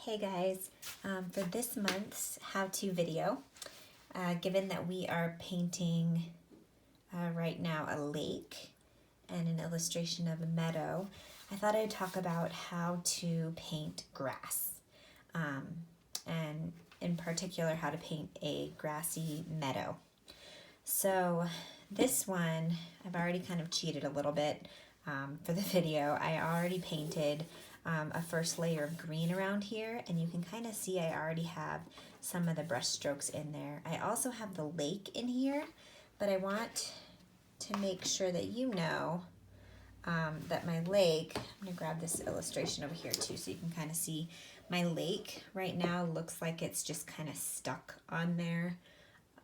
Hey guys, for this month's how-to video, given that we are painting right now a lake and an illustration of a meadow, I thought I'd talk about how to paint grass, and in particular how to paint a grassy meadow. So this one, I've already kind of cheated a little bit for the video. I already painted a first layer of green around here, and you can kind of see I already have some of the brush strokes in there. I also have the lake in here, but I want to make sure that you know that my lake, I'm going to grab this illustration over here too so you can kind of see my lake right now looks like it's just kind of stuck on there,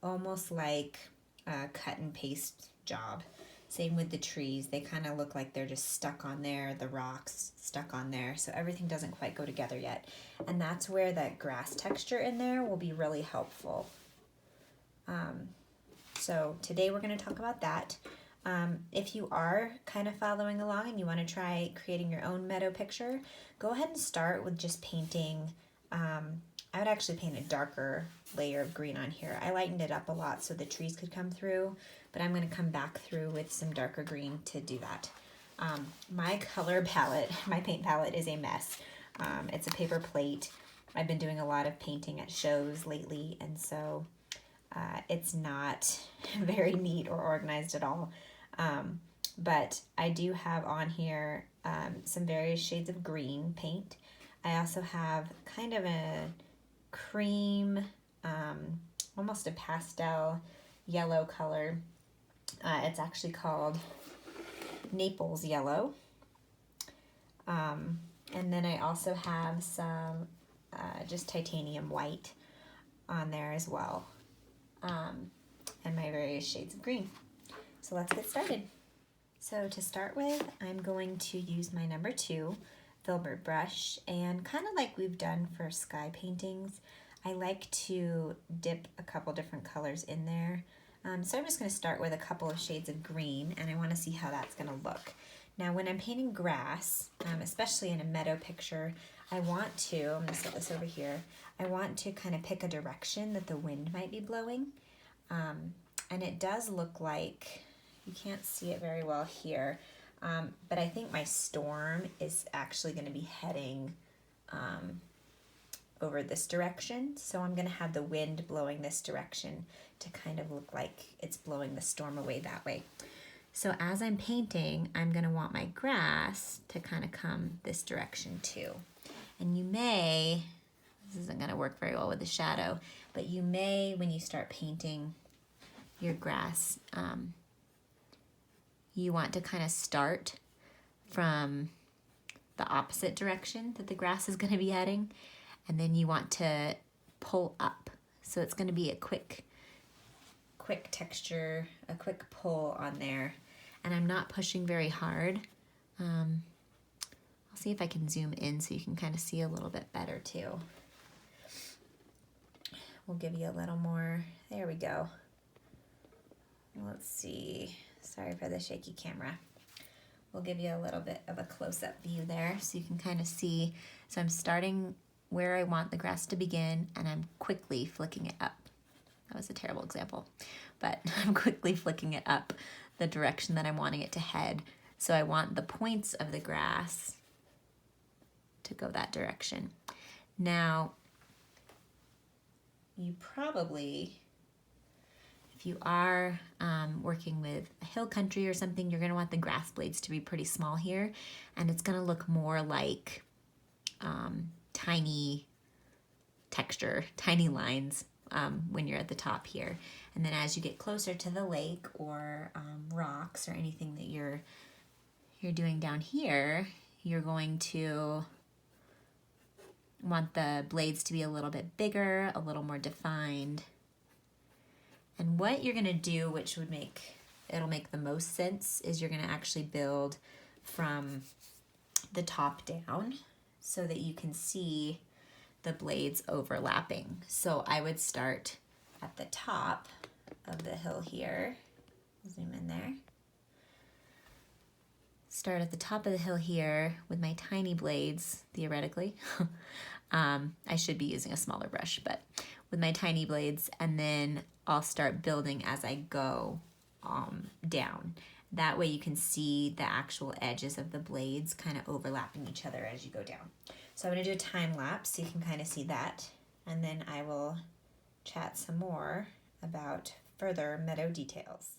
almost like a cut and paste job. Same with the trees, they kind of look like they're just stuck on there, the rocks stuck on there, so everything doesn't quite go together yet. And that's where that grass texture in there will be really helpful. So today we're going to talk about that. If you are kind of following along and you want to try creating your own meadow picture, go ahead and start with just painting. I would actually paint a darker layer of green on here. I lightened it up a lot so the trees could come through, but I'm going to come back through with some darker green to do that. My color palette, my paint palette is a mess. It's a paper plate. I've been doing a lot of painting at shows lately, and so it's not very neat or organized at all. But I do have on here some various shades of green paint. I also have kind of a cream, almost a pastel yellow color. It's actually called Naples yellow. And then I also have some just titanium white on there as well. And my various shades of green. So let's get started. So to start with, I'm going to use my number 2 filbert brush, and kind of like we've done for sky paintings, I like to dip a couple different colors in there. So I'm just going to start with a couple of shades of green, and I want to see how that's going to look. Now when I'm painting grass, especially in a meadow picture, I want to, I'm going to set this over here, I want to kind of pick a direction that the wind might be blowing. And it does look like, you can't see it very well here, but I think my storm is actually going to be heading over this direction. So I'm going to have the wind blowing this direction to kind of look like it's blowing the storm away that way. So as I'm painting, I'm going to want my grass to kind of come this direction too. And you may, this isn't going to work very well with the shadow, but you may, when you start painting your grass, you want to kind of start from the opposite direction that the grass is going to be heading, and then you want to pull up. So it's going to be a quick texture, a quick pull on there, and I'm not pushing very hard. I'll see if I can zoom in so you can kind of see a little bit better too. We'll give you a little more, there we go. Let's see, sorry for the shaky camera. We'll give you a little bit of a close-up view there so you can kind of see. So I'm starting where I want the grass to begin, and I'm quickly flicking it up. That was a terrible example, but I'm quickly flicking it up the direction that I'm wanting it to head. So I want the points of the grass to go that direction. Now, you probably, if you are working with a hill country or something, you're going to want the grass blades to be pretty small here, and it's going to look more like tiny texture, tiny lines when you're at the top here. And then as you get closer to the lake or rocks or anything that you're doing down here, you're going to want the blades to be a little bit bigger, a little more defined. And what you're going to do, which would it'll make the most sense, is you're going to actually build from the top down so that you can see the blades overlapping. So I would start at the top of the hill here, zoom in there, start at the top of the hill here with my tiny blades, theoretically, I should be using a smaller brush, but with my tiny blades, and then I'll start building as I go down. That way you can see the actual edges of the blades kind of overlapping each other as you go down. So I'm going to do a time lapse so you can kind of see that, and then I will chat some more about further meadow details.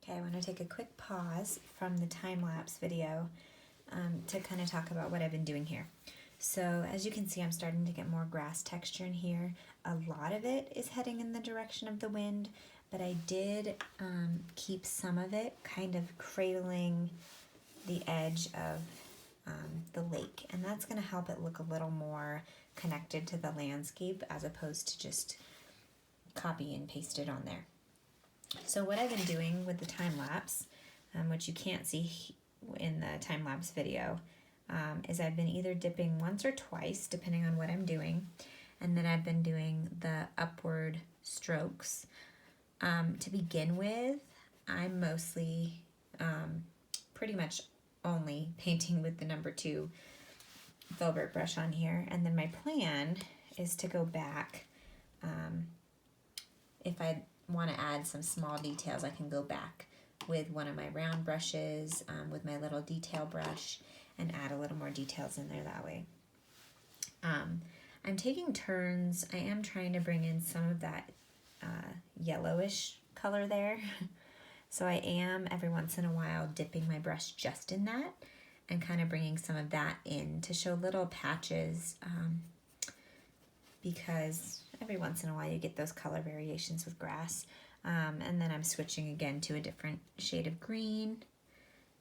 Okay, I want to take a quick pause from the time-lapse video to kind of talk about what I've been doing here. So as you can see, I'm starting to get more grass texture in here. A lot of it is heading in the direction of the wind, but I did keep some of it kind of cradling the edge of the lake, and that's going to help it look a little more connected to the landscape as opposed to just copy and paste it on there. So what I've been doing with the time-lapse, which you can't see in the time-lapse video, is I've been either dipping once or twice, depending on what I'm doing, and then I've been doing the upward strokes. To begin with, I'm mostly pretty much only painting with the number 2 filbert brush on here, and then my plan is to go back. If I want to add some small details, I can go back with one of my round brushes, with my little detail brush, and add a little more details in there that way. I'm taking turns. I am trying to bring in some of that yellowish color there. So I am every once in a while dipping my brush just in that and kind of bringing some of that in to show little patches, because every once in a while you get those color variations with grass. And then I'm switching again to a different shade of green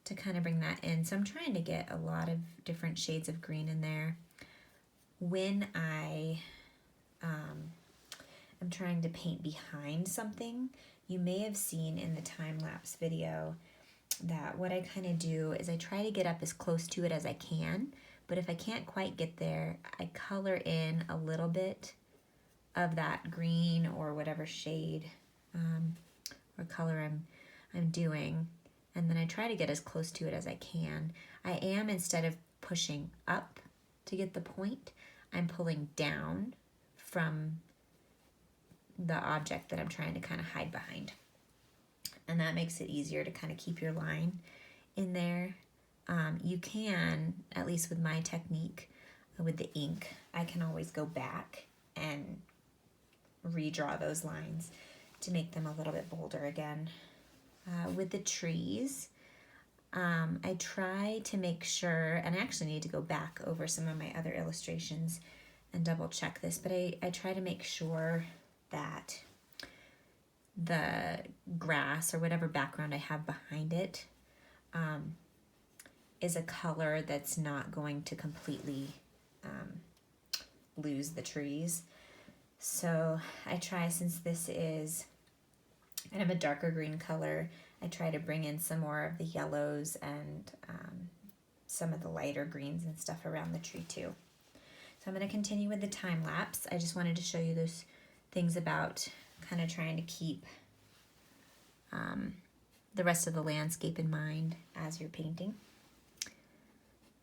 to kind of bring that in. So I'm trying to get a lot of different shades of green in there. When I am trying to paint behind something, you may have seen in the time-lapse video that what I kind of do is I try to get up as close to it as I can, but if I can't quite get there, I color in a little bit of that green or whatever shade or color I'm doing, and then I try to get as close to it as I can. I am, instead of pushing up to get the point, I'm pulling down from the object that I'm trying to kind of hide behind. And that makes it easier to kind of keep your line in there. You can, at least with my technique, with the ink, I can always go back and redraw those lines to make them a little bit bolder again. With the trees, I try to make sure, and I actually need to go back over some of my other illustrations and double check this, but I try to make sure that the grass or whatever background I have behind it is a color that's not going to completely lose the trees. So I try, since this is kind of a darker green color, I try to bring in some more of the yellows and some of the lighter greens and stuff around the tree too. So I'm going to continue with the time lapse. I just wanted to show you those things about kind of trying to keep the rest of the landscape in mind as you're painting.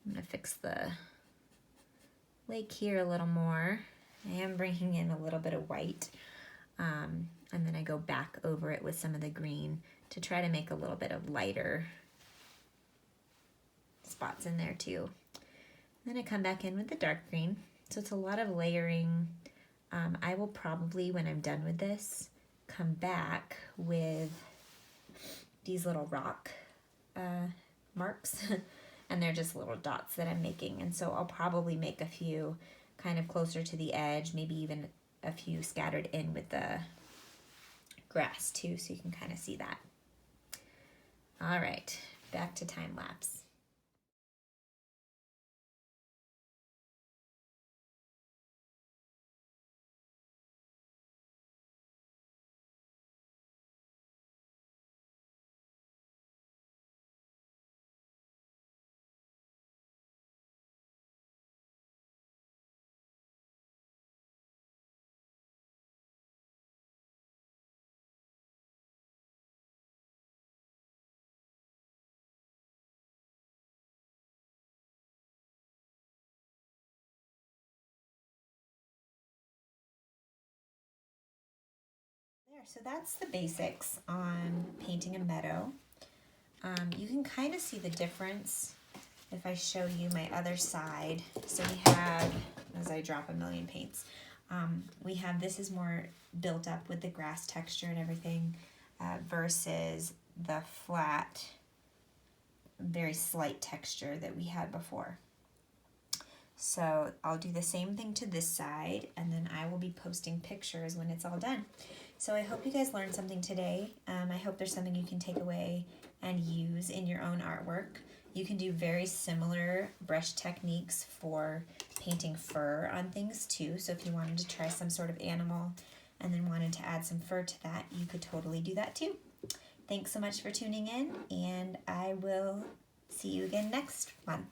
I'm going to fix the lake here a little more. I am bringing in a little bit of white, and then I go back over it with some of the green to try to make a little bit of lighter spots in there too. Then I come back in with the dark green. So it's a lot of layering. I will probably, when I'm done with this, come back with these little rock marks and they're just little dots that I'm making. And so I'll probably make a few kind of closer to the edge, maybe even a few scattered in with the grass too, so you can kind of see that. All right, back to time lapse. So that's the basics on painting a meadow. You can kind of see the difference if I show you my other side. So we have, as I drop a million paints, we have, this is more built up with the grass texture and everything versus the flat, very slight texture that we had before. So I'll do the same thing to this side, and then I will be posting pictures when it's all done. So I hope you guys learned something today. I hope there's something you can take away and use in your own artwork. You can do very similar brush techniques for painting fur on things too. So if you wanted to try some sort of animal and then wanted to add some fur to that, you could totally do that too. Thanks so much for tuning in, and I will see you again next month.